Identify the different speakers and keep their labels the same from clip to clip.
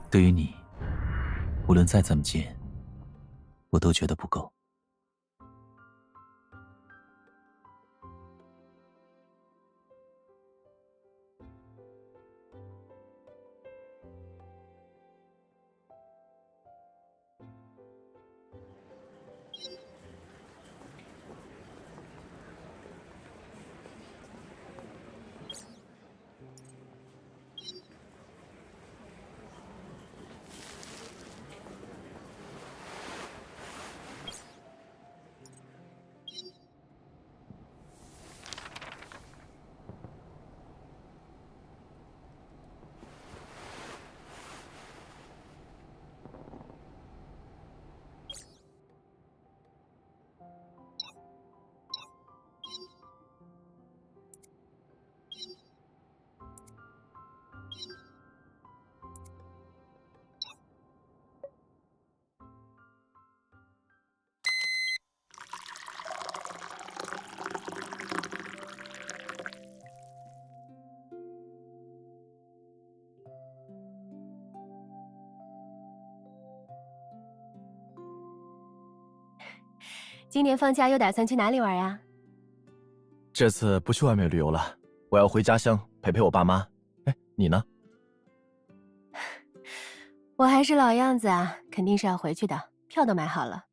Speaker 1: 对于你，无论再怎么近，我都觉得不够。
Speaker 2: 今年放假又打算去哪里玩呀？
Speaker 3: 这次不去外面旅游了，我要回家乡陪陪我爸妈。哎，你呢？
Speaker 2: 我还是老样子啊，肯定是要回去的，票都买好了。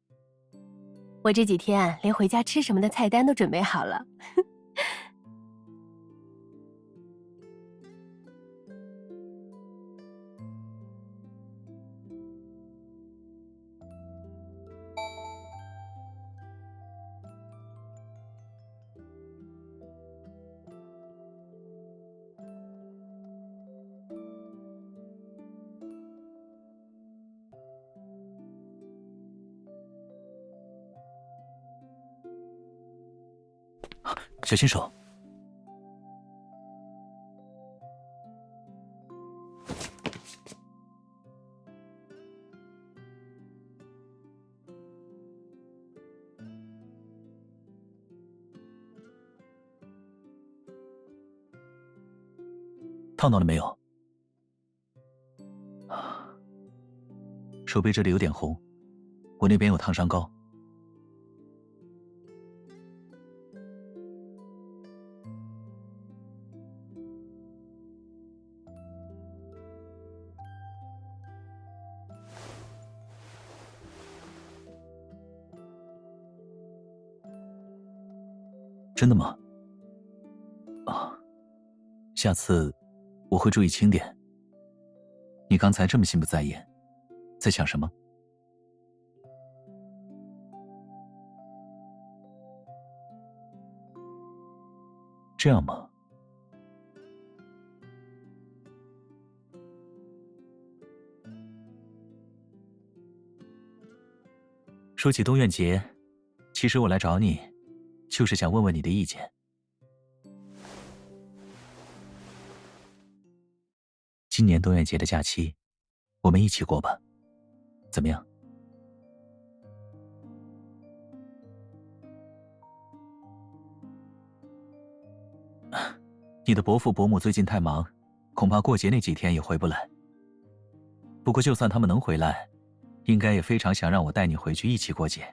Speaker 2: 我这几天连回家吃什么的菜单都准备好了。
Speaker 1: 小心手。烫到了没有？手背这里有点红，我那边有烫伤膏。真的吗？下次我会注意轻点。你刚才这么心不在焉，在想什么？这样吗？说起东苑节，其实我来找你，就是想问问你的意见。今年东苑节的假期，我们一起过吧，怎么样？你的伯父伯母最近太忙，恐怕过节那几天也回不来。不过就算他们能回来，应该也非常想让我带你回去一起过节。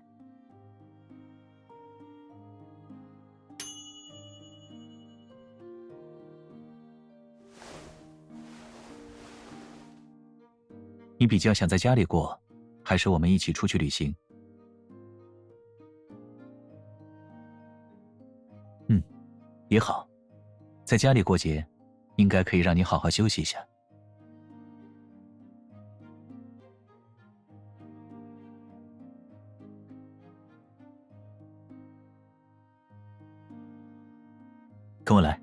Speaker 1: 你比较想在家里过，还是我们一起出去旅行？也好，在家里过节，应该可以让你好好休息一下。跟我来。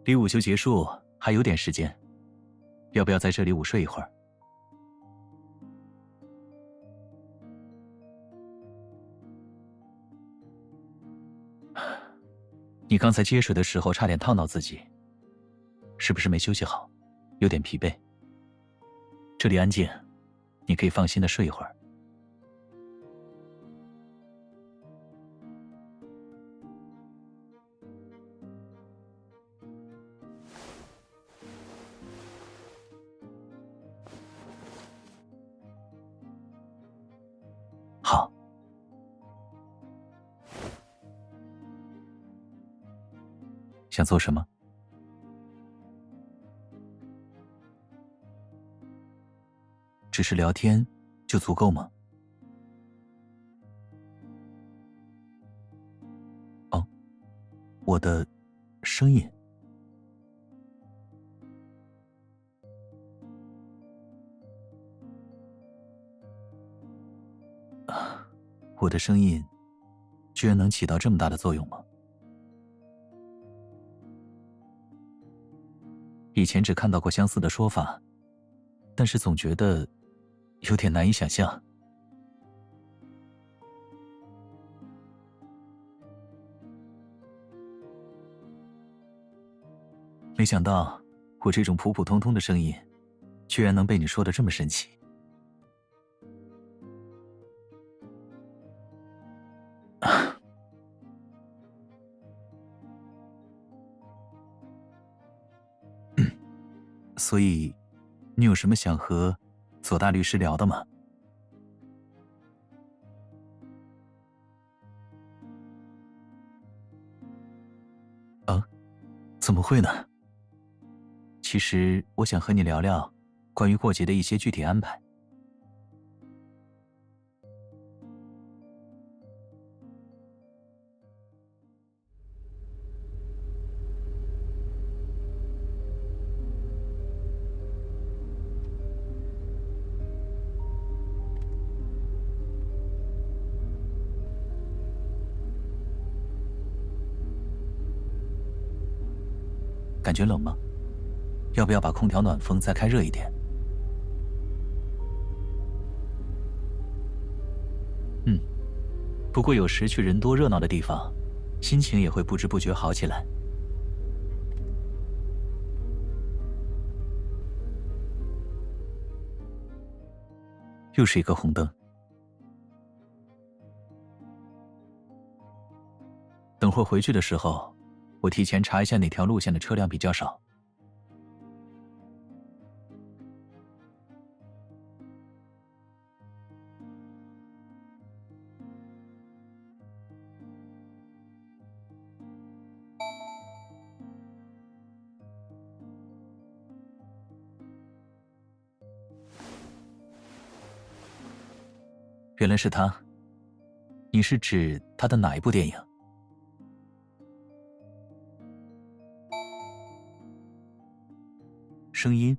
Speaker 1: 离午休结束还有点时间，要不要在这里午睡一会儿？你刚才接水的时候差点烫到自己，是不是没休息好，有点疲惫？这里安静，你可以放心的睡一会儿。想做什么？只是聊天就足够吗？哦，我的声音。我的声音居然能起到这么大的作用吗？以前只看到过相似的说法，但是总觉得有点难以想象。没想到我这种普普通通的声音，居然能被你说得这么神奇。所以，你有什么想和左大律师聊的吗？啊？怎么会呢？其实我想和你聊聊关于过节的一些具体安排。感觉冷吗？要不要把空调暖风再开热一点？不过有时去人多热闹的地方，心情也会不知不觉好起来。又是一个红灯。等会儿回去的时候，我提前查一下哪条路线的车辆比较少。原来是他。你是指他的哪一部电影？声音。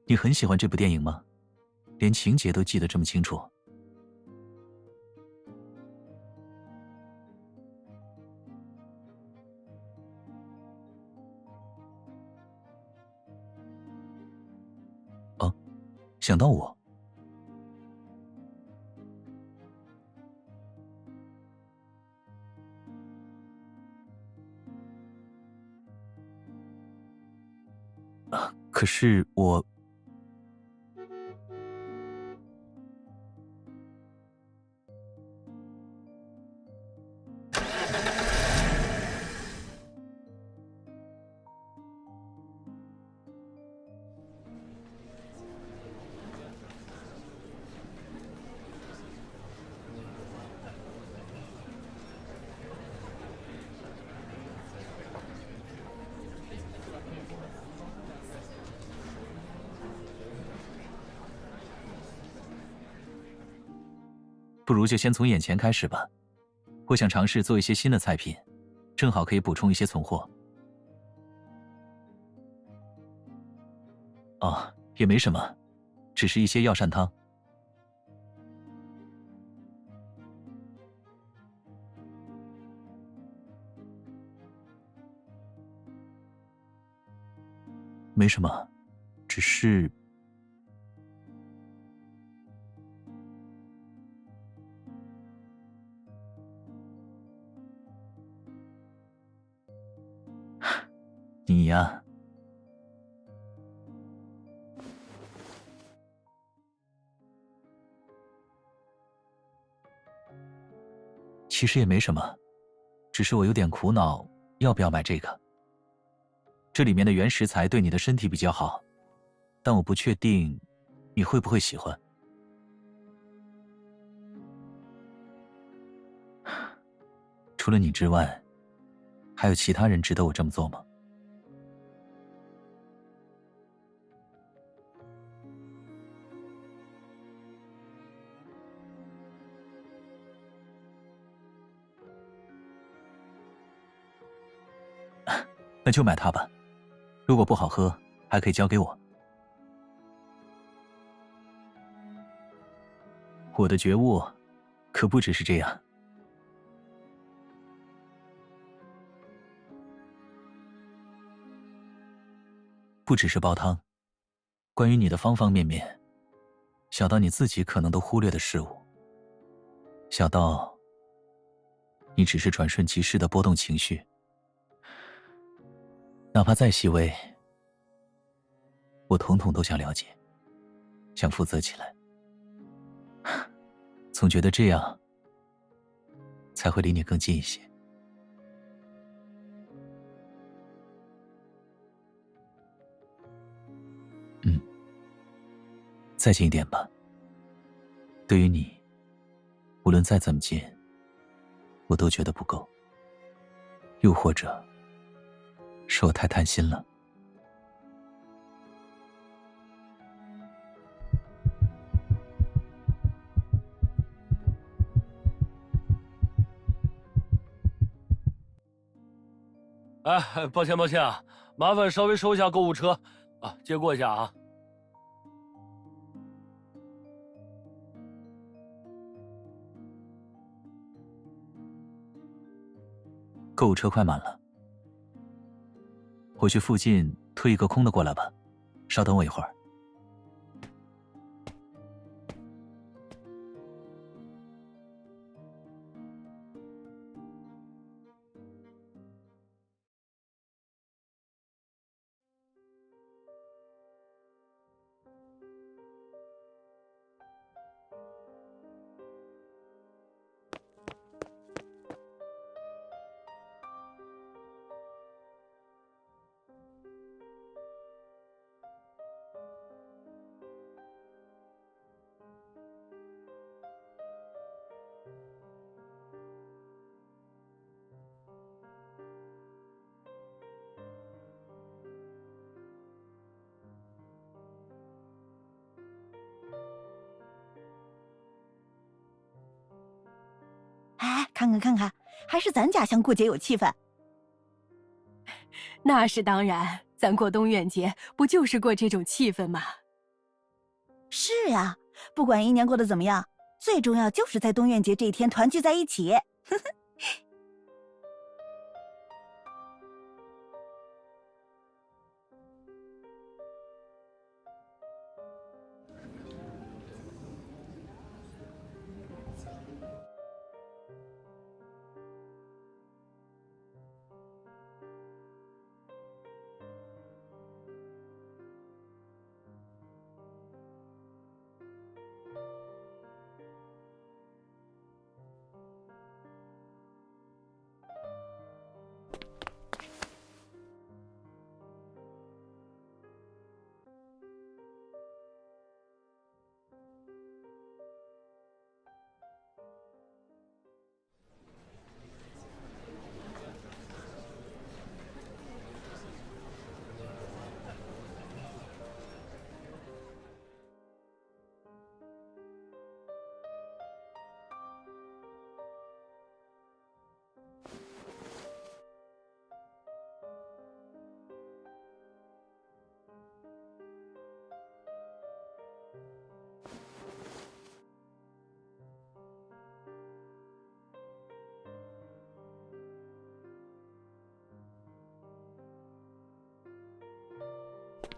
Speaker 1: 你很喜欢这部电影吗？连情节都记得这么清楚。哦，想到我。可是我……不如就先从眼前开始吧。我想尝试做一些新的菜品，正好可以补充一些存货。哦，也没什么，只是一些药膳汤。没什么，只是……你呀……其实也没什么，只是我有点苦恼，要不要买这个？这里面的原食材对你的身体比较好，但我不确定你会不会喜欢。除了你之外，还有其他人值得我这么做吗？那就买它吧，如果不好喝，还可以交给我。我的觉悟可不只是这样。不只是煲汤，关于你的方方面面，小到你自己可能都忽略的事物，小到你只是转瞬即逝的波动情绪，哪怕再细微，我统统都想了解，想负责起来。总觉得这样才会离你更近一些。再近一点吧。对于你，无论再怎么近，我都觉得不够。又或者，是我太贪心了。
Speaker 4: 哎，抱歉抱歉啊，麻烦稍微收一下购物车啊，接过一下啊。
Speaker 1: 购物车快满了，我去附近推一个空的过来吧，稍等我一会儿。
Speaker 5: 哎，看看看看，还是咱家乡过节有气氛。
Speaker 2: 那是当然，咱过东苑节不就是过这种气氛吗？
Speaker 5: 是呀，不管一年过得怎么样，最重要就是在东苑节这一天团聚在一起。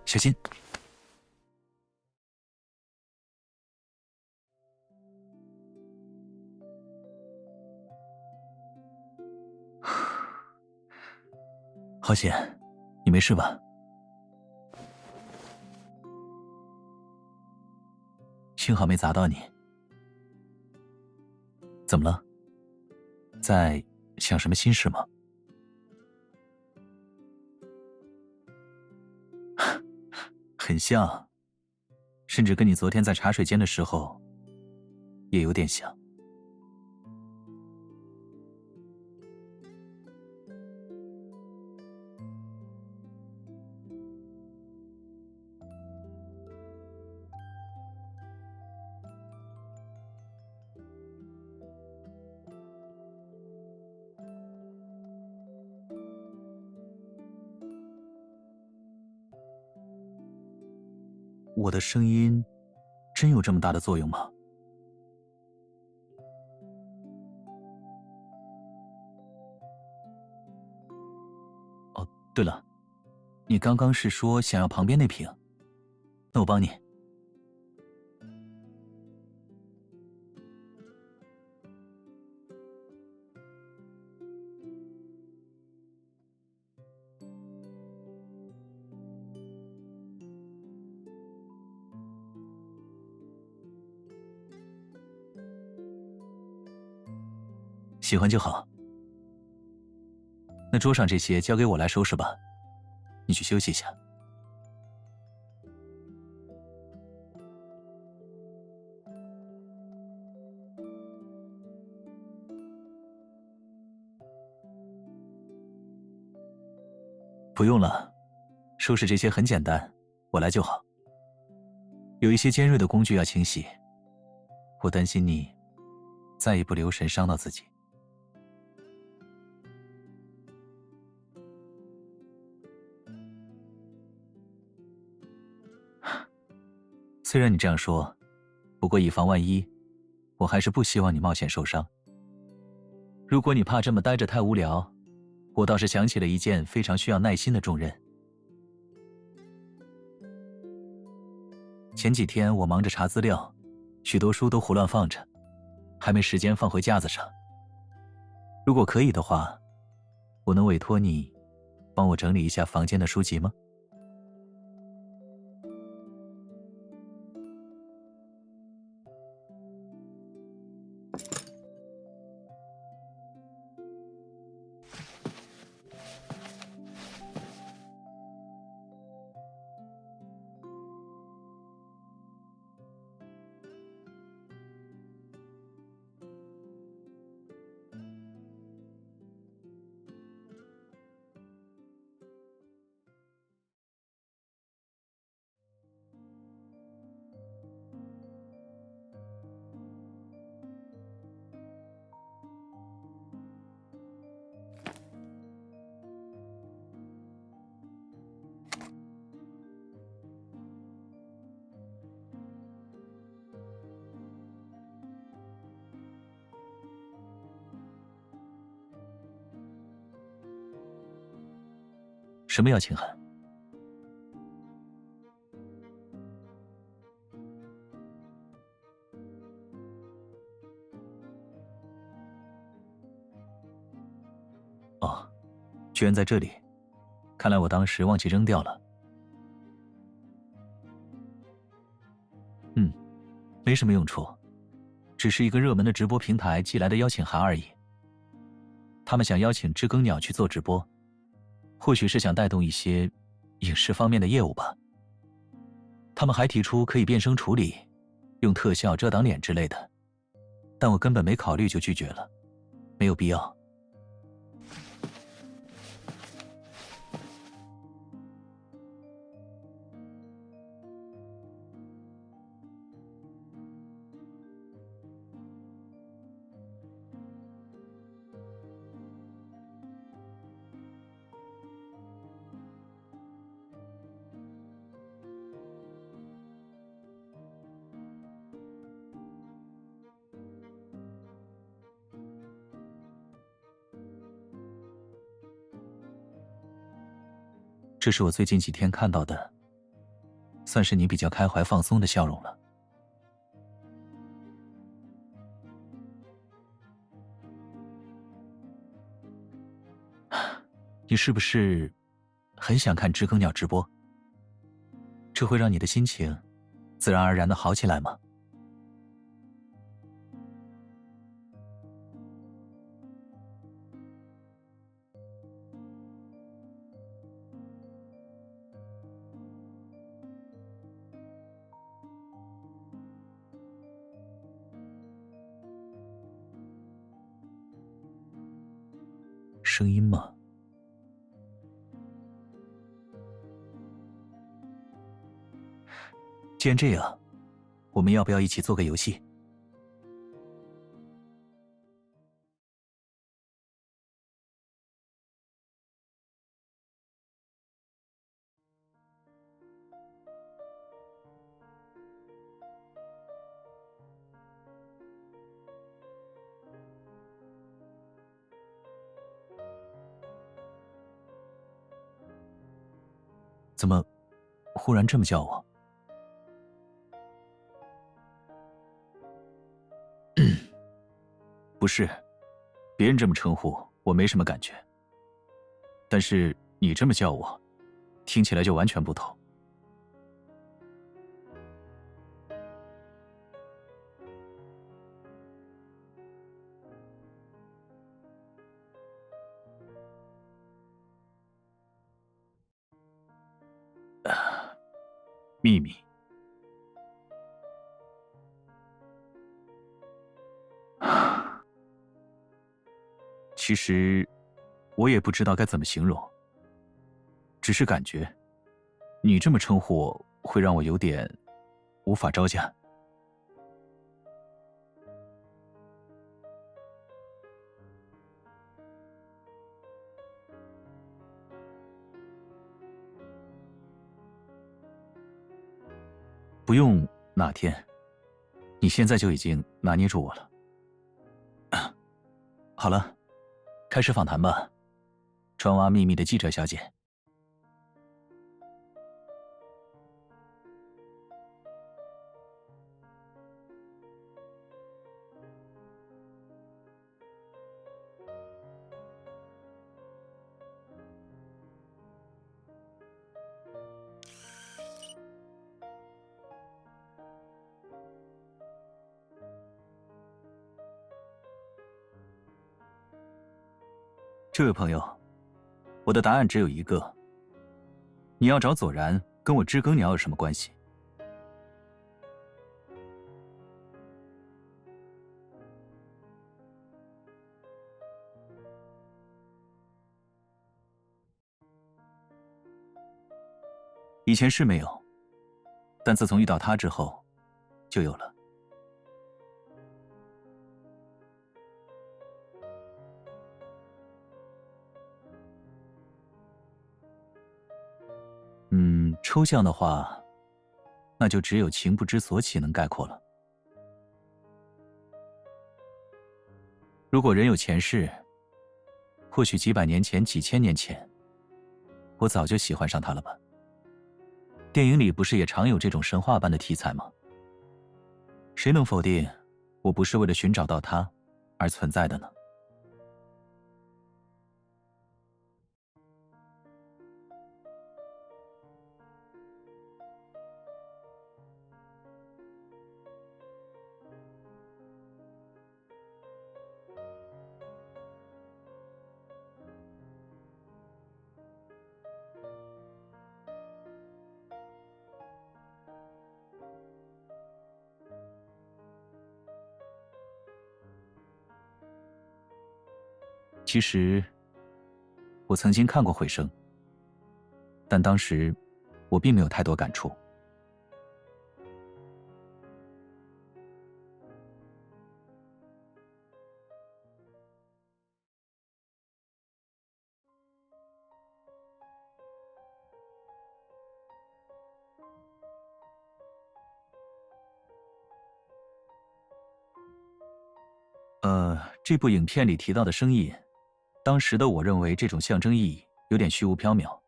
Speaker 1: 小心。好险，你没事吧？幸好没砸到你。怎么了？在想什么心事吗？很像，甚至跟你昨天在茶水间的时候也有点像。我的声音真有这么大的作用吗？哦，对了，你刚刚是说想要旁边那瓶，那我帮你。喜欢就好。那桌上这些交给我来收拾吧，你去休息一下。不用了，收拾这些很简单，我来就好。有一些尖锐的工具要清洗，我担心你再一不留神伤到自己。虽然你这样说，不过以防万一，我还是不希望你冒险受伤。如果你怕这么待着太无聊，我倒是想起了一件非常需要耐心的重任。前几天我忙着查资料，许多书都胡乱放着，还没时间放回架子上。如果可以的话，我能委托你帮我整理一下房间的书籍吗？什么邀请函？哦，居然在这里，看来我当时忘记扔掉了。没什么用处，只是一个热门的直播平台寄来的邀请函而已。他们想邀请知更鸟去做直播，或许是想带动一些影视方面的业务吧。他们还提出可以变声处理，用特效遮挡脸之类的，但我根本没考虑就拒绝了，没有必要。这是我最近几天看到的，算是你比较开怀放松的笑容了。你是不是很想看知更鸟直播？这会让你的心情自然而然的好起来吗？声音吗？既然这样，我们要不要一起做个游戏？怎么忽然这么叫我？不是，别人这么称呼我没什么感觉，但是你这么叫我，听起来就完全不同。秘密。其实，我也不知道该怎么形容，只是感觉，你这么称呼我，会让我有点无法招架。不用哪天，你现在就已经拿捏住我了。好了，开始访谈吧，川蛙秘密的记者小姐。这位朋友，我的答案只有一个。你要找左然，跟我知更鸟有什么关系？以前是没有，但自从遇到他之后，就有了。抽象的话，那就只有情不知所起能概括了。如果人有前世，或许几百年前、几千年前，我早就喜欢上他了吧。电影里不是也常有这种神话般的题材吗？谁能否定我不是为了寻找到他而存在的呢？其实，我曾经看过回声，但当时我并没有太多感触。这部影片里提到的声音，当时的我认为这种象征意义有点虚无缥缈。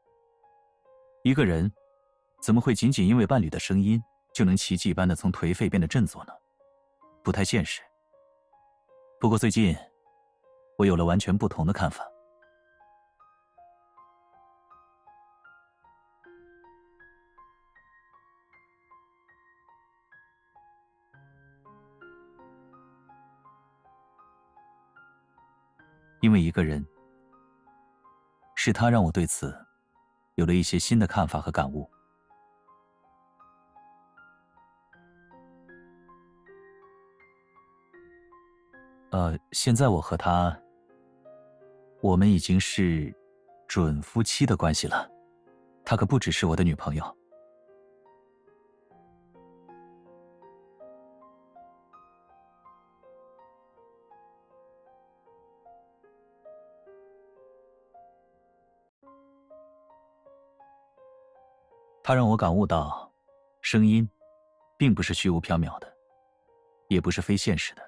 Speaker 1: 一个人怎么会仅仅因为伴侣的声音就能奇迹般的从颓废变得振作呢？不太现实。不过最近，我有了完全不同的看法。因为一个人，是他让我对此有了一些新的看法和感悟。现在我和他，我们已经是准夫妻的关系了，她可不只是我的女朋友。他让我感悟到，声音并不是虚无缥缈的，也不是非现实的。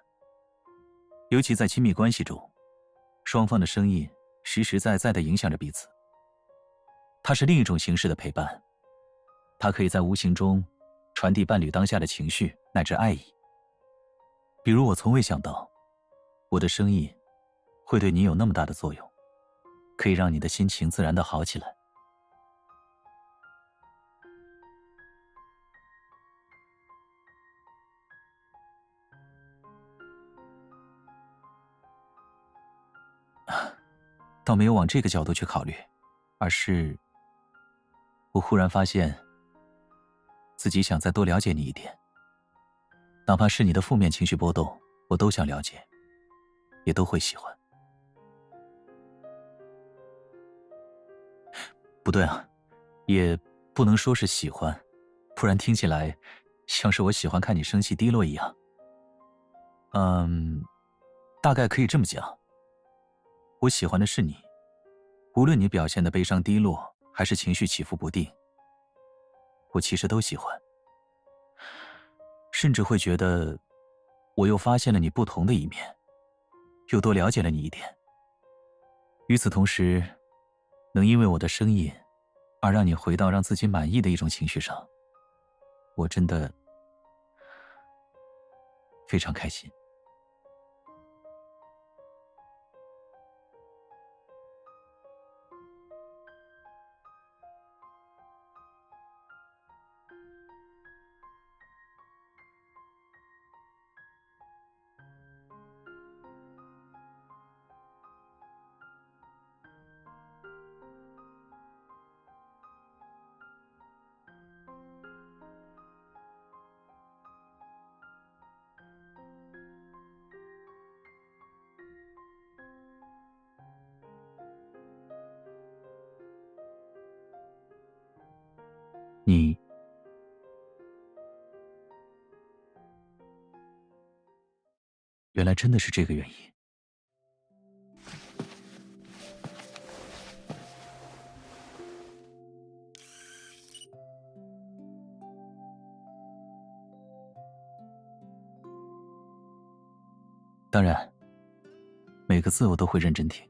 Speaker 1: 尤其在亲密关系中，双方的声音实实在在地影响着彼此。它是另一种形式的陪伴，它可以在无形中传递伴侣当下的情绪乃至爱意。比如我从未想到，我的声音会对你有那么大的作用，可以让你的心情自然地好起来。倒没有往这个角度去考虑，而是我忽然发现自己想再多了解你一点，哪怕是你的负面情绪波动，我都想了解，也都会喜欢。不对啊，也不能说是喜欢，不然听起来像是我喜欢看你生气低落一样。大概可以这么讲，我喜欢的是你，无论你表现的悲伤低落，还是情绪起伏不定，我其实都喜欢，甚至会觉得我又发现了你不同的一面，又多了解了你一点。与此同时，能因为我的声音而让你回到让自己满意的一种情绪上，我真的非常开心。你原来真的是这个原因。当然，每个字我都会认真听。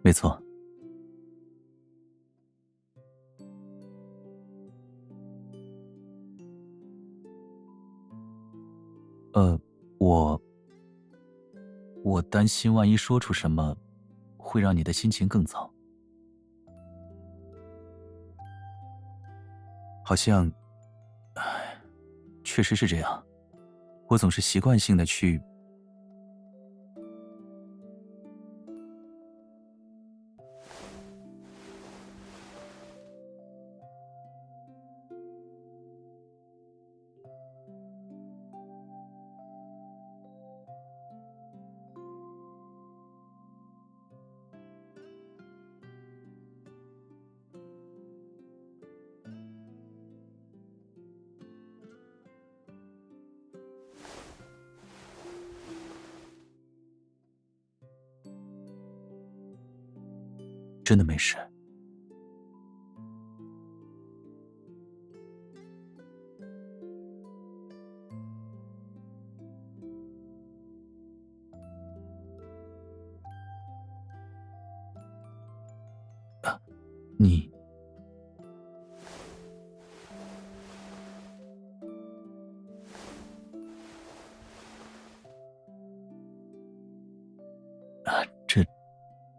Speaker 1: 没错。我担心万一说出什么，会让你的心情更糟。好像，确实是这样。我总是习惯性的去真的没事。你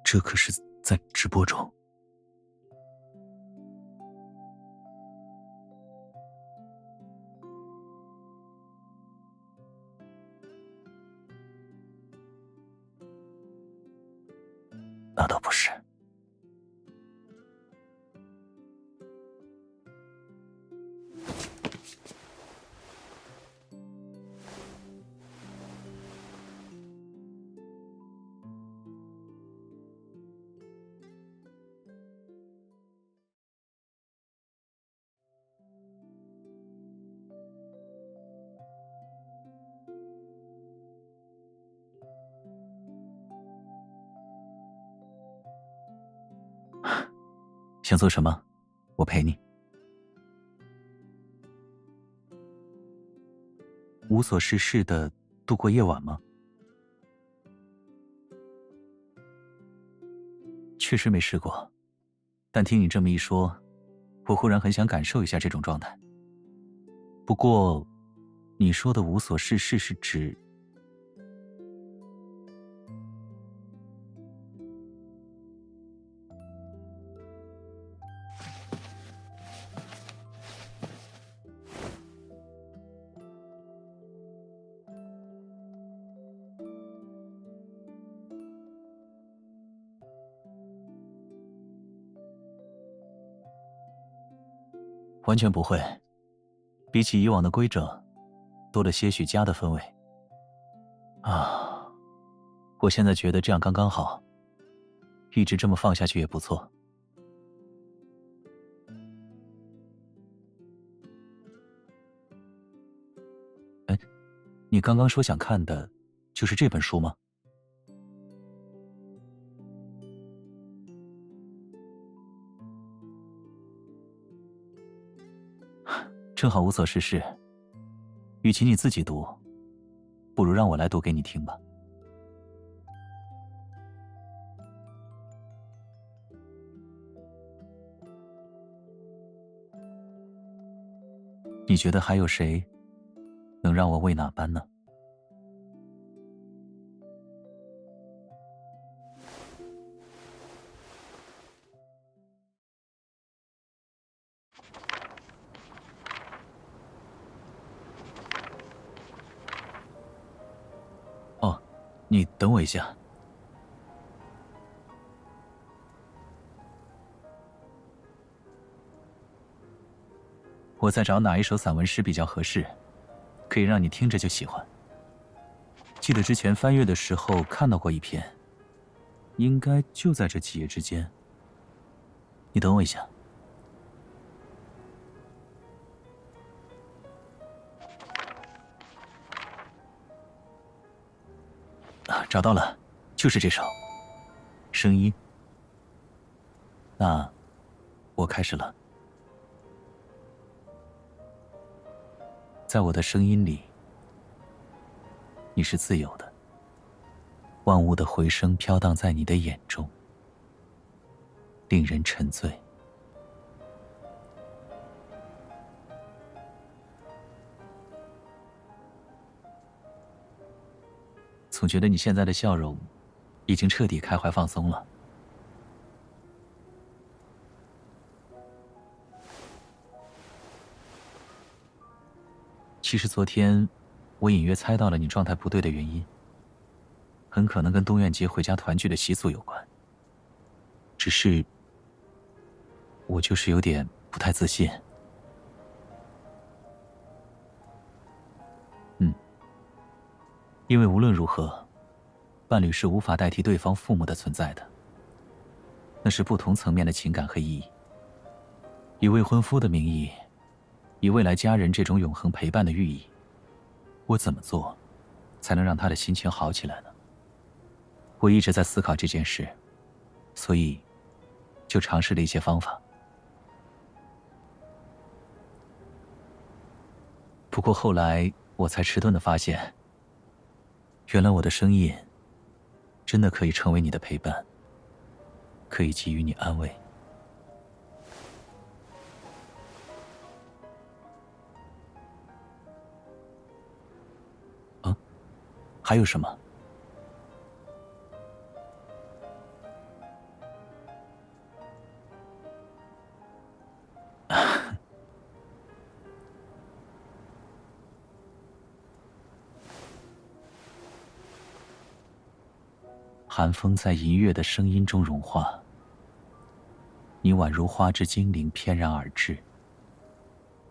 Speaker 1: 这可是在直播中。那倒不是。想做什么，我陪你。无所事事的度过夜晚吗？确实没试过，但听你这么一说，我忽然很想感受一下这种状态。不过，你说的无所事事是指……完全不会，比起以往的规整，多了些许家的氛围。啊，我现在觉得这样刚刚好，一直这么放下去也不错。哎，你刚刚说想看的，就是这本书吗？正好无所事事，与其你自己读，不如让我来读给你听吧。你觉得还有谁能让我为哪般呢？哦，你等我一下。我在找哪一首散文诗比较合适，可以让你听着就喜欢。记得之前翻阅的时候看到过一篇，应该就在这几页之间。你等我一下。啊，找到了，就是这首。声音。那，我开始了。在我的声音里，你是自由的。万物的回声飘荡在你的眼中，令人沉醉。总觉得你现在的笑容，已经彻底开怀放松了。其实昨天，我隐约猜到了你状态不对的原因，很可能跟东苑节回家团聚的习俗有关。只是，我就是有点不太自信。因为无论如何，伴侣是无法代替对方父母的存在的，那是不同层面的情感和意义。以未婚夫的名义，以未来家人这种永恒陪伴的寓意，我怎么做才能让他的心情好起来呢？我一直在思考这件事，所以就尝试了一些方法。不过后来我才迟钝地发现，原来我的声音真的可以成为你的陪伴，可以给予你安慰。还有什么？寒风在一月的声音中融化，你宛如花之精灵翩然而至。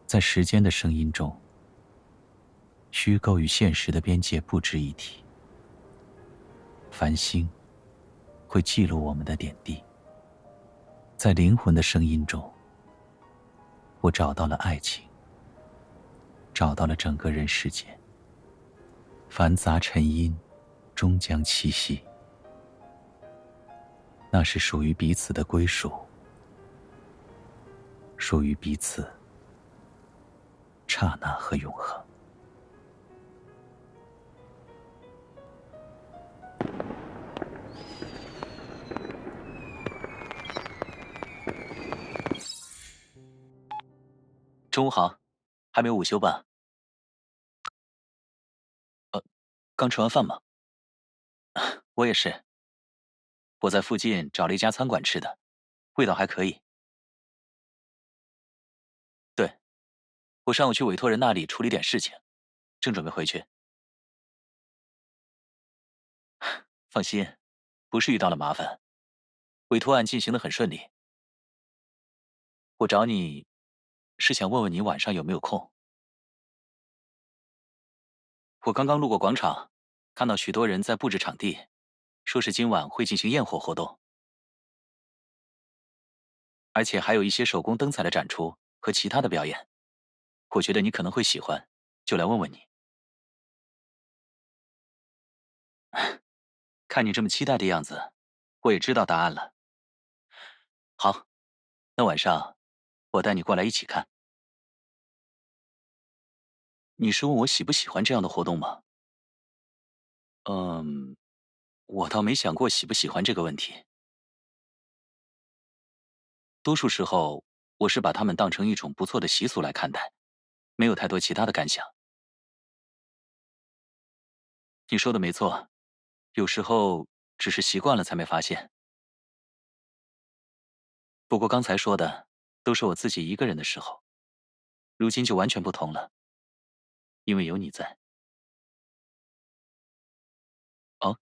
Speaker 1: 在时间的声音中，虚构与现实的边界不值一提。繁星会记录我们的点滴。在灵魂的声音中，我找到了爱情，找到了整个人世间。繁杂尘音终将栖息。那是属于彼此的归属，属于彼此刹那和永恒。中午好，还没有午休吧？刚吃完饭吗？我也是。我在附近找了一家餐馆吃的，味道还可以。对，我上午去委托人那里处理点事情，正准备回去。放心，不是遇到了麻烦，委托案进行得很顺利。我找你，是想问问你晚上有没有空。我刚刚路过广场，看到许多人在布置场地，说是今晚会进行焰火活动，而且还有一些手工灯彩的展出和其他的表演。我觉得你可能会喜欢，就来问问你。看你这么期待的样子，我也知道答案了。好，那晚上我带你过来一起看。你是问我喜不喜欢这样的活动吗？我倒没想过喜不喜欢这个问题。多数时候，我是把它们当成一种不错的习俗来看待，没有太多其他的感想。你说的没错，有时候只是习惯了才没发现。不过刚才说的都是我自己一个人的时候，如今就完全不同了，因为有你在。哦，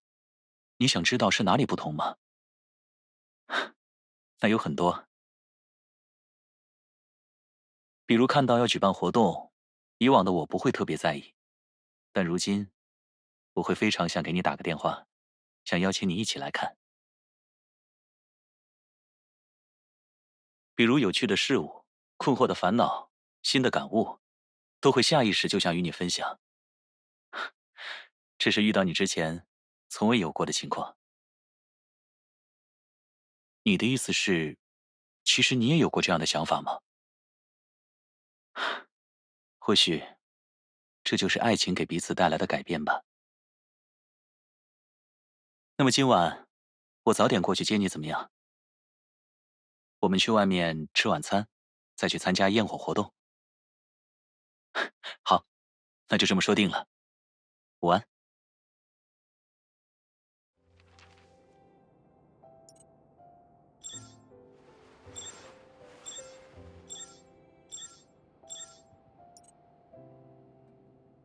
Speaker 1: 你想知道是哪里不同吗？那有很多，比如看到要举办活动，以往的我不会特别在意，但如今我会非常想给你打个电话，想邀请你一起来看。比如有趣的事物、困惑的烦恼、新的感悟，都会下意识就想与你分享。这是遇到你之前从未有过的情况。你的意思是，其实你也有过这样的想法吗？或许，这就是爱情给彼此带来的改变吧。那么今晚，我早点过去接你怎么样？我们去外面吃晚餐，再去参加焰火活动。好，那就这么说定了。午安。